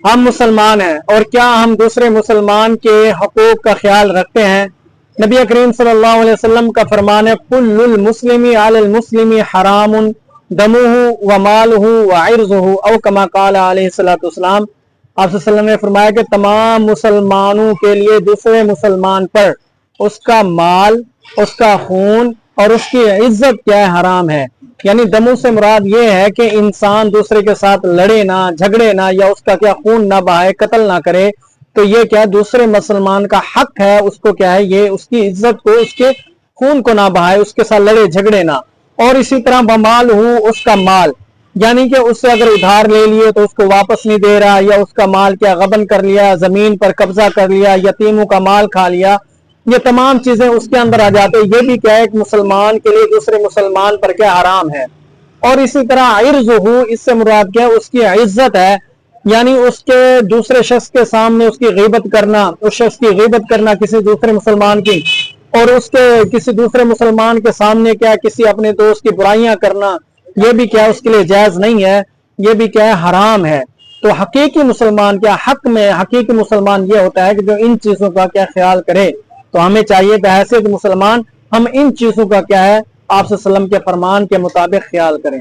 ہم مسلمان ہیں اور کیا ہم دوسرے مسلمان کے حقوق کا خیال رکھتے ہیں؟ نبی کریم صلی اللہ علیہ وسلم کا فرمان ہے کل المسلم علی المسلم حرام دمہ ومالہ وعرضہ او کما قال علیہ الصلوۃ والسلام۔ آپ صلی اللہ علیہ وسلم نے فرمایا کہ تمام مسلمانوں کے لیے دوسرے مسلمان پر اس کا مال، اس کا خون اور اس کی عزت کیا ہے؟ حرام ہے۔ یعنی دموں سے مراد یہ ہے کہ انسان دوسرے کے ساتھ لڑے نہ، جھگڑے نہ، یا اس کا کیا خون نہ بہائے، قتل نہ کرے، تو یہ کیا دوسرے مسلمان کا حق ہے، اس کو کیا ہے یہ اس کی عزت کو، اس کے خون کو نہ بہائے، اس کے ساتھ لڑے جھگڑے نہ۔ اور اسی طرح بمال ہو، اس کا مال، یعنی کہ اس سے اگر ادھار لے لیے تو اس کو واپس نہیں دے رہا، یا اس کا مال کیا غبن کر لیا، زمین پر قبضہ کر لیا، یتیموں کا مال کھا لیا، یہ تمام چیزیں اس کے اندر آ جاتے ہیں۔ یہ بھی کیا ہے ایک مسلمان کے لیے دوسرے مسلمان پر کیا حرام ہے۔ اور اسی طرح عرضہ، اس سے مراد کیا اس کی عزت ہے، یعنی اس کے دوسرے شخص کے سامنے اس کی غیبت کرنا، اس شخص کی غیبت کرنا کسی دوسرے مسلمان کی، اور اس کے کسی دوسرے مسلمان کے سامنے کیا کسی اپنے دوست کی برائیاں کرنا، یہ بھی کیا اس کے لیے جائز نہیں ہے، یہ بھی کیا ہے حرام ہے۔ تو حقیقی مسلمان کیا حق میں حقیقی مسلمان یہ ہوتا ہے کہ جو ان چیزوں کا کیا خیال کرے۔ تو ہمیں چاہیے بحیثیت مسلمان ہم ان چیزوں کا کیا ہے آپ صلی اللہ علیہ وسلم کے فرمان کے مطابق خیال کریں۔